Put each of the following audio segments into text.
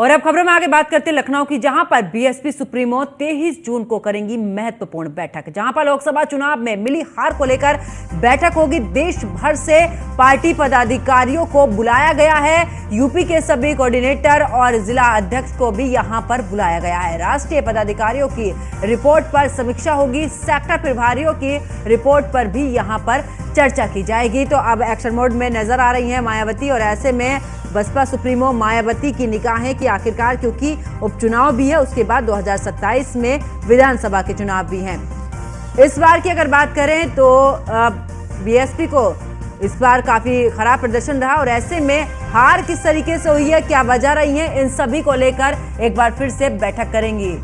और अब खबरों में आगे बात करते हैं लखनऊ की, जहां पर बीएसपी सुप्रीमो 23 जून को करेंगी महत्वपूर्ण बैठक। जहां पर लोकसभा चुनाव में मिली हार को लेकर बैठक होगी। देश भर से पार्टी पदाधिकारियों को बुलाया गया है। यूपी के सभी कोऑर्डिनेटर और जिला अध्यक्ष को भी यहां पर बुलाया गया है। राष्ट्रीय पदाधिकारियों की रिपोर्ट पर समीक्षा होगी। सेक्टर प्रभारियों की रिपोर्ट पर भी यहां पर चर्चा की जाएगी। तो अब एक्शन मोड में नजर आ रही हैं मायावती, और ऐसे में बसपा सुप्रीमो मायावती की निगाहें कि आखिरकार, क्योंकि उपचुनाव भी है, उसके बाद 2027 में विधानसभा के चुनाव भी हैं। इस बार की अगर बात करें तो बीएसपी को इस बार काफी खराब प्रदर्शन रहा, और ऐसे में हार किस तरीके से हुई है, क्या वजह रही है, इन सभी को लेकर एक बार फिर से बैठक करेंगी।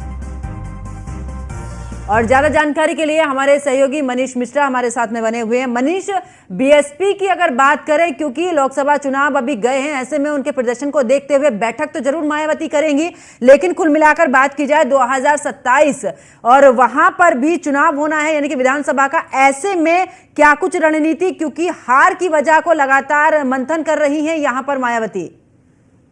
और ज्यादा जानकारी के लिए हमारे सहयोगी मनीष मिश्रा हमारे साथ में बने हुए हैं। मनीष, बीएसपी की अगर बात करें, क्योंकि लोकसभा चुनाव अभी गए हैं, ऐसे में उनके प्रदर्शन को देखते हुए बैठक तो जरूर मायावती करेंगी, लेकिन कुल मिलाकर बात की जाए 2027 और वहां पर भी चुनाव होना है, यानी कि विधानसभा का, ऐसे में क्या कुछ रणनीति, क्योंकि हार की वजह को लगातार मंथन कर रही है यहां पर मायावती।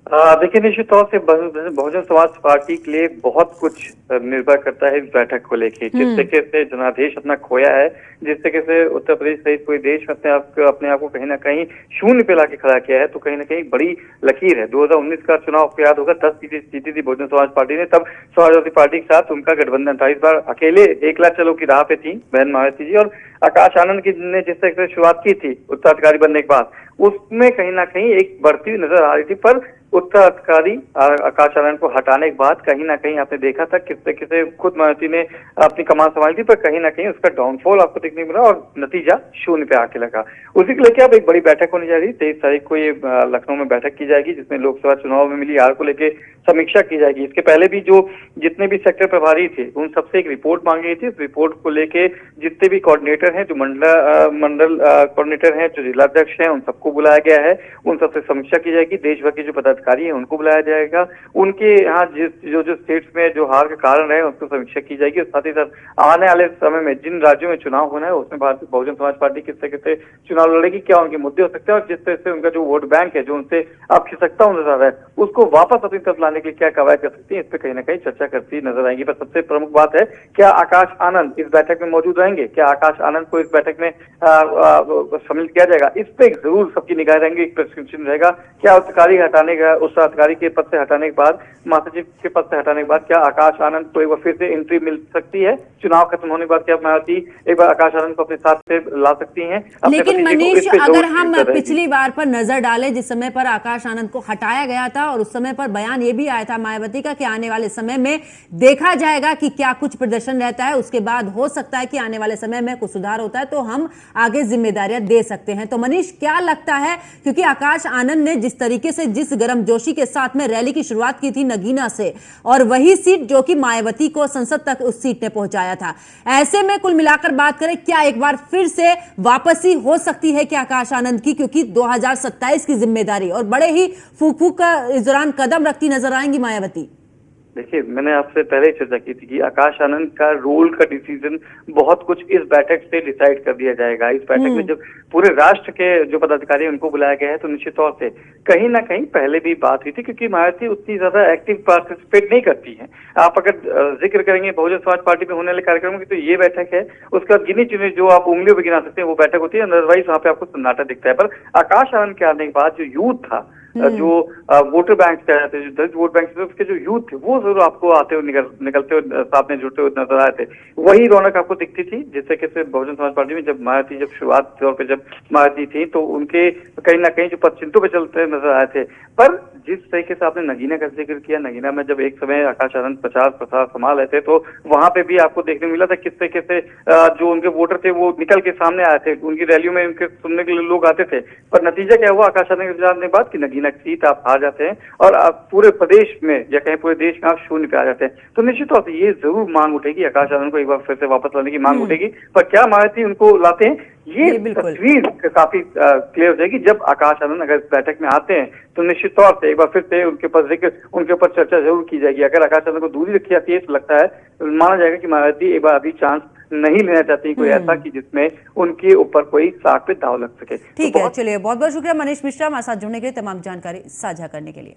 देखिए, निश्चित तौर से बहुजन समाज पार्टी के लिए बहुत कुछ निर्भर करता है इस बैठक को लेके। जिस तरीके से जनादेश अपना खोया है, जिस तरीके से उत्तर प्रदेश सहित पूरे देश में अपने आप को कहीं ना कहीं शून्य पे लाके खड़ा किया है, तो कहीं ना कहीं बड़ी लकीर है। 2019 का चुनाव आपको याद होगा, 10 सीटें जीती थी बहुजन समाज पार्टी ने, तब समाजवादी पार्टी के साथ उनका गठबंधन था। इस बार अकेले 1 लाख चलो की राह पे थी बहन मायावती जी, और आकाश आनंद की ने जिस तरीके से शुरुआत की थी उत्तराधिकारी बनने के बाद, उसमें कहीं ना कहीं एक बढ़ती हुई नजर आ रही थी। पर उत्तराधिकारी आकाश आनंद को हटाने के बाद कहीं ना कहीं आपने देखा था किस तरीके से खुद मायावती ने अपनी कमान संभाली थी, पर कहीं ना कहीं उसका डाउनफॉल आपको देखने को मिला और नतीजा शून्य पे आके लगा। उसी को लेकर अब एक बड़ी बैठक होने जा रही है। 23 तारीख को ये लखनऊ में बैठक की जाएगी, जिसमें लोकसभा चुनाव में मिली हार को लेकर समीक्षा की जाएगी। इसके पहले भी जो जितने भी सेक्टर प्रभारी थे, उन सबसे एक रिपोर्ट मांगी गई थी। इस रिपोर्ट को लेके जितने भी कोऑर्डिनेटर हैं, जो मंडल कोऑर्डिनेटर हैं, जो जिलाध्यक्ष हैं, उन सबको बुलाया गया है। उन सबसे समीक्षा की जाएगी। देश भर के जो पदाधिकारी हैं उनको बुलाया जाएगा। उनके यहाँ जो स्टेट्स में जो हार के कारण है उसको समीक्षा की जाएगी। और साथ ही साथ आने वाले समय में जिन राज्यों में चुनाव होना है, उसमें भारतीय बहुजन समाज पार्टी किस तरीके से चुनाव लड़ेगी, क्या उनके मुद्दे हो सकते हैं, और जिस तरह से उनका जो वोट बैंक है, जो उनसे अब खिसकता नजर आ रहा है, उसको वापस अपनी तरफ लाने के लिए क्या कवायद कर सकती है, इस पर कहीं ना कहीं चर्चा करती नजर आएंगी। पर सबसे प्रमुख बात है, क्या आकाश आनंद इस बैठक में मौजूद रहेंगे, क्या आकाश आनंद को इस बैठक में शामिल किया जाएगा, इस पे जरूर सबकी निगाह रहेंगी। एक प्रश्न रहेगा, क्या उत्तराधिकारी के पद से हटाने के बाद, महासचिव के पद से हटाने के बाद, क्या आकाश आनंद को एक बार फिर से एंट्री मिल सकती है चुनाव खत्म होने के बाद? क्या मायावती एक बार आकाश आनंद को अपने साथ से ला सकती हैं? लेकिन मनीष, अगर हम पिछली बार पर नजर डालें, जिस समय पर आकाश आनंद को हटाया गया था, और उस समय पर बयान ये भी आया था मायावती का कि आने वाले समय में देखा जाएगा कि क्या कुछ प्रदर्शन रहता है, उसके बाद हो सकता है कि आने वाले समय में कुछ सुधार होता है तो हम आगे जिम्मेदारियां दे सकते हैं। तो मनीष, क्या लगता है, क्योंकि आकाश आनंद ने जिस तरीके से, जिस गर्मजोशी के साथ में रैली की शुरुआत की थी नगीना से, और वही सीट जो कि मायावती को संसद तक उस सीट ने पहुंचाया था, ऐसे में कुल मिलाकर बात करें, क्या एक बार फिर से वापसी हो सकती है कि आकाश आनंद की, क्योंकि 2027 की जिम्मेदारी और बड़े ही फूक फूक का इस दौरान कदम रखती नजर आएंगी मायावती? देखिए, मैंने आपसे पहले ही चर्चा की थी कि आकाश आनंद का रोल का डिसीजन बहुत कुछ इस बैठक से डिसाइड कर दिया जाएगा। इस बैठक में जब पूरे राष्ट्र के जो पदाधिकारी उनको बुलाया गया है, तो निश्चित तौर से कहीं ना कहीं पहले भी बात हुई थी, क्योंकि मायावती उतनी ज्यादा एक्टिव पार्टिसिपेट नहीं करती है। आप अगर जिक्र करेंगे बहुजन समाज पार्टी में होने वाले कार्यक्रमों की, तो ये बैठक है, उसका गिनी चुनी जो आप उंगलियों पर गिना सकते हैं वो बैठक होती है, अदरवाइज वहां पे आपको सन्नाटा दिखता है। पर आकाश आनंद के आने के बाद जो यूथ था, जो वोटर बैंक कह रहे थे, जो दलित वोट बैंक थे, उसके जो यूथ थे, वो जरूर आपको आते हुए निकलते हुए साथ में जुड़ते हुए नजर आए थे। वही रौनक आपको दिखती थी जिस तरीके से बहुजन समाज पार्टी में जब मायावती शुरुआत तौर पे जब मायावती थी, तो उनके कहीं ना कहीं जो पदचिन्हों पे चलते नजर आए थे। पर जिस तरीके से आपने नगीना का जिक्र किया, नगीना में जब एक समय आकाश आनंद प्रचार प्रसार संभाल रहे थे, तो वहां पे भी आपको देखने मिला था किस तरीके से जो उनके वोटर थे वो निकल के सामने आए थे, उनकी रैलियों में उनके सुनने के लिए लोग आते थे। पर नतीजा क्या हुआ आकाश आनंद के जानने के बाद कि नगीना सीट आप हार जाते हैं, और आप पूरे प्रदेश में या कहीं पूरे देश में आप शून्य पे आ जाते हैं। तो निश्चित तौर से ये जरूर मांग उठेगी, आकाश आनंद को एक बार फिर से वापस लाने की मांग उठेगी। पर क्या मायावती उनको लाते हैं, ये तस्वीर काफी क्लियर हो जाएगी जब आकाश आनंद अगर इस बैठक में आते हैं। तो निश्चित तौर से एक बार फिर से उनके ऊपर चर्चा जरूर की जाएगी। अगर आकाश आनंद को दूरी रखी जाती है, तो लगता है, माना जाएगा कि मायावती एक बार अभी चांस नहीं लेना चाहती कोई ऐसा कि जिसमें उनके ऊपर कोई साख पे दाव लग सके। ठीक है, चलिए, बहुत बहुत शुक्रिया मनीष मिश्रा हमारे साथ जुड़ने के लिए, तमाम जानकारी साझा करने के लिए।